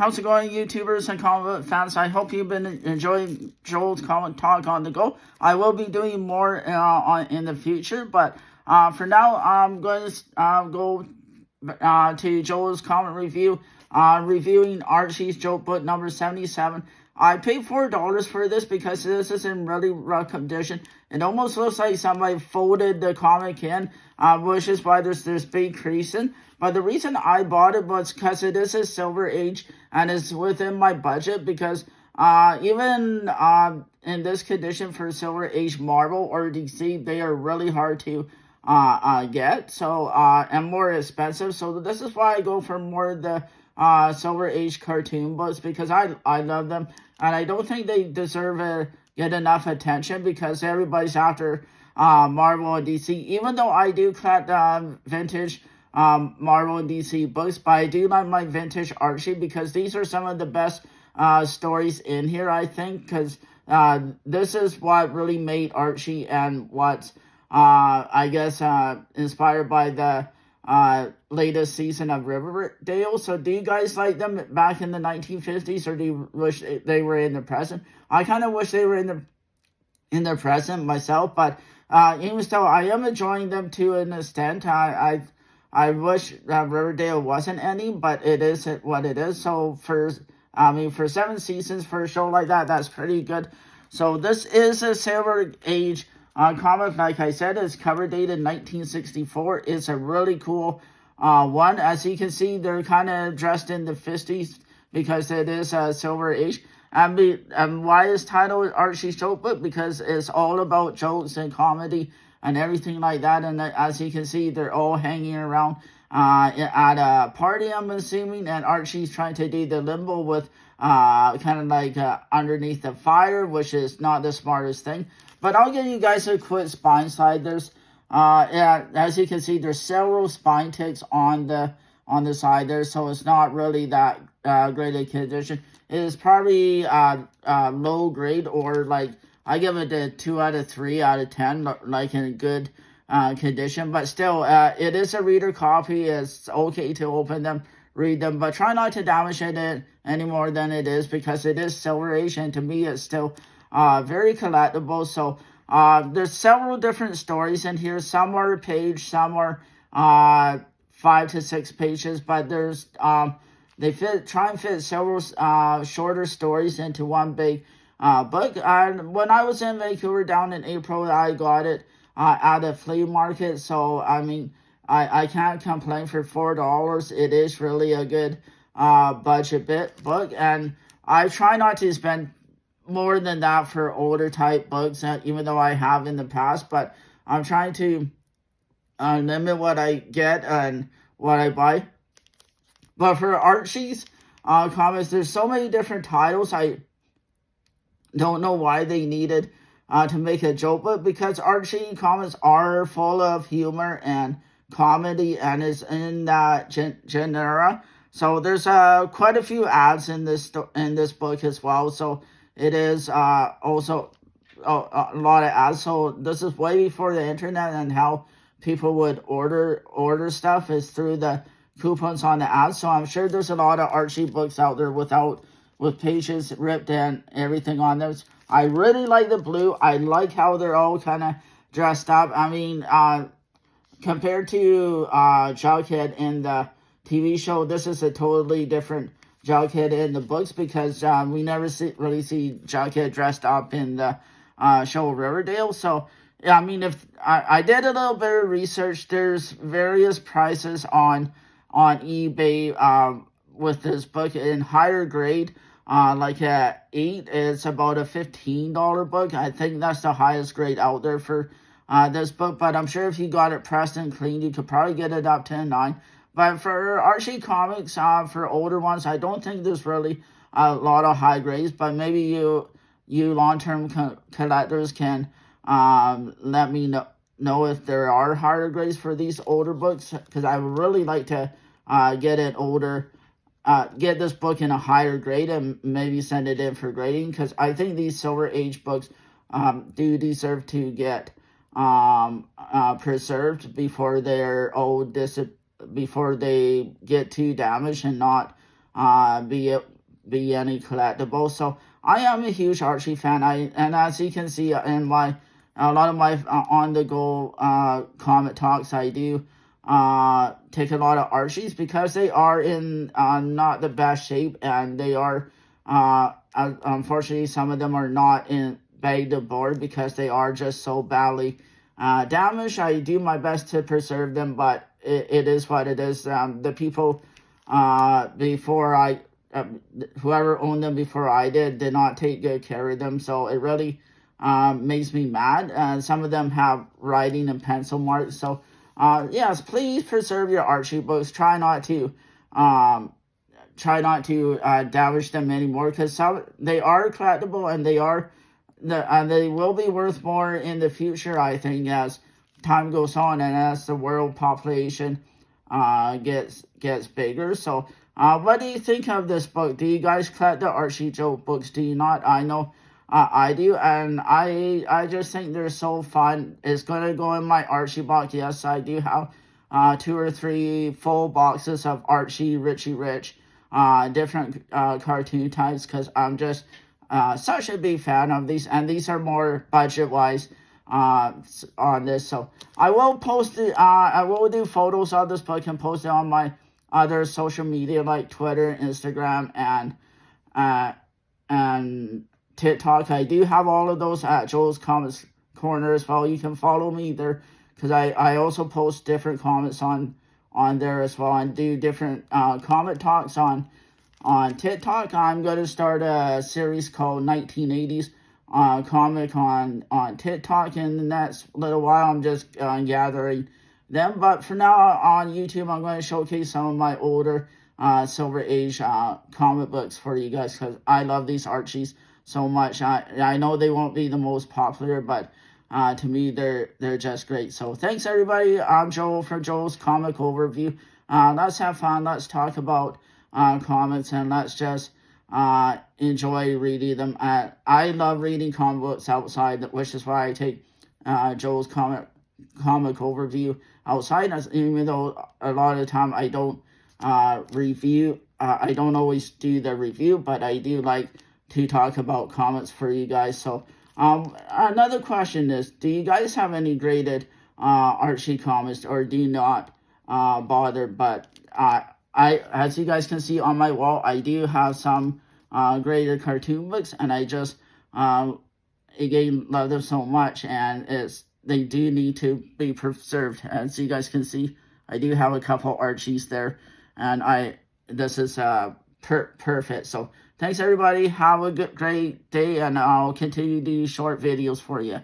How's it going, YouTubers and comic book fans? I hope you've been enjoying Joel's Comic Talk on the go. I will be doing more in the future, but for now, I'm going to go to Joel's Comic Review, reviewing Archie's Joke book number 77. I paid $4 for this because this is in really rough condition. It almost looks like somebody folded the comic in, which is why there's this big crease in. But the reason I bought it was because it is a Silver Age and it's within my budget, because even in this condition for Silver Age Marvel or DC, they are really hard to get, so and more expensive. So this is why I go for more of the Silver Age cartoon books, because I love them, and I don't think they deserve get enough attention because everybody's after Marvel and DC. Even though I do collect vintage Marvel and DC books, but I do like my vintage Archie because these are some of the best stories in here, I think, because this is what really made Archie and what's I guess inspired by the latest season of Riverdale. So do you guys like them back in the 1950s, or do you wish they were in the present? I kind of wish they were in the present myself, but even still, I am enjoying them to an extent. I wish Riverdale wasn't any, but it is what it is. So for 7 seasons for a show like that, that's pretty good. So this is a Silver Age comic. Like I said, it's cover dated 1964. It's a really cool one. As you can see, they're kind of dressed in the 50s because it is a Silver Age. And why is titled Archie's Joke Book? Because it's all about jokes and comedy and everything like that. And as you can see, they're all hanging around at a party, I'm assuming, and Archie's trying to do the limbo with kind of like underneath the fire, which is not the smartest thing. But I'll give you guys a quick spine slide. There's as you can see, there's several spine ticks on the side there, so it's not really that great a condition. It is probably low grade, or like I give it a 2 out of 3 out of 10, like in good condition. But still, it is a reader copy. It's okay to open them, read them, but try not to damage it any more than it is, because it is Silver Age, and to me it's still very collectible. So there's several different stories in here. Some are a page, some are 5 to 6 pages, but there's they try and fit several shorter stories into one big book. And when I was in Vancouver down in April, I got it at a flea market. So I mean, I can't complain for $4. It is really a good budget book, and I try not to spend more than that for older type books, even though I have in the past. But I'm trying to limit what I get and what I buy. But for Archie's comics, there's so many different titles. I don't know why they needed to make a joke book, because Archie comics are full of humor and comedy, and is in that genre. So there's quite a few ads in this book as well. So it is also a lot of ads. So this is way before the internet, and how people would order stuff is through the coupons on the ads. So I'm sure there's a lot of Archie books out there with pages ripped and everything on those. I really like the blue. I like how they're all kind of dressed up. I mean, compared to Jughead in the TV show, this is a totally different Jughead in the books, because we never really see Jughead dressed up in the show Riverdale. So yeah, I mean, if I did a little bit of research, there's various prices on eBay with this book in higher grade. Like at 8, it's about a $15 book. I think that's the highest grade out there for this book. But I'm sure if you got it pressed and cleaned, you could probably get it up to a 9. But for Archie comics, for older ones, I don't think there's really a lot of high grades. But maybe you long-term collectors can let me know if there are higher grades for these older books, because I would really like to get this book in a higher grade and maybe send it in for grading, because I think these Silver Age books do deserve to get preserved before they're before they get too damaged and not be any collectible. So I am a huge Archie fan. And as you can see in my a lot of my on the go comic talks, I do take a lot of Archies because they are in not the best shape, and they are unfortunately some of them are not in bagged aboard because they are just so badly damaged. I do my best to preserve them, but it is what it is. The people before I whoever owned them before I did not take good care of them, so it really makes me mad. Some of them have writing and pencil marks, so yes, please preserve your Archie books. Try not to damage them anymore, because they are collectible, and they will be worth more in the future, I think, as time goes on and as the world population gets bigger. So what do you think of this book? Do you guys collect the Archie Joke books? Do you not? I know I do, and I just think they're so fun. It's gonna go in my Archie box. Yes, I do have 2 or 3 full boxes of Archie, Richie Rich, different cartoon types, because I'm just such a big fan of these, and these are more budget wise on this. So I will post it. I will do photos of this book and post it on my other social media like Twitter, Instagram, and TikTok. I do have all of those at Joel's Comics Corner as well. You can follow me there, because I also post different comments on there as well, and do different comic talks on TikTok. I'm going to start a series called 1980s comic on TikTok in the next little while. I'm just gathering them, but for now on YouTube, I'm going to showcase some of my older Silver Age comic books for you guys, because I love these Archies so much. I know they won't be the most popular, but to me, they're just great. So thanks, everybody. I'm Joel for Joel's Comic Overview. Let's have fun. Let's talk about comics, and let's just enjoy reading them. I love reading comic books outside, which is why I take Joel's comic overview outside. Even though a lot of the time I don't review, I don't always do the review, but I do like to talk about comics for you guys. So another question is, do you guys have any graded Archie comics, or do you not bother? But as you guys can see on my wall, I do have some graded cartoon books, and I just again love them so much, and they do need to be preserved. As you guys can see, I do have a couple Archies there, and this is perfect. So thanks, everybody. Have a great day, and I'll continue to do short videos for you.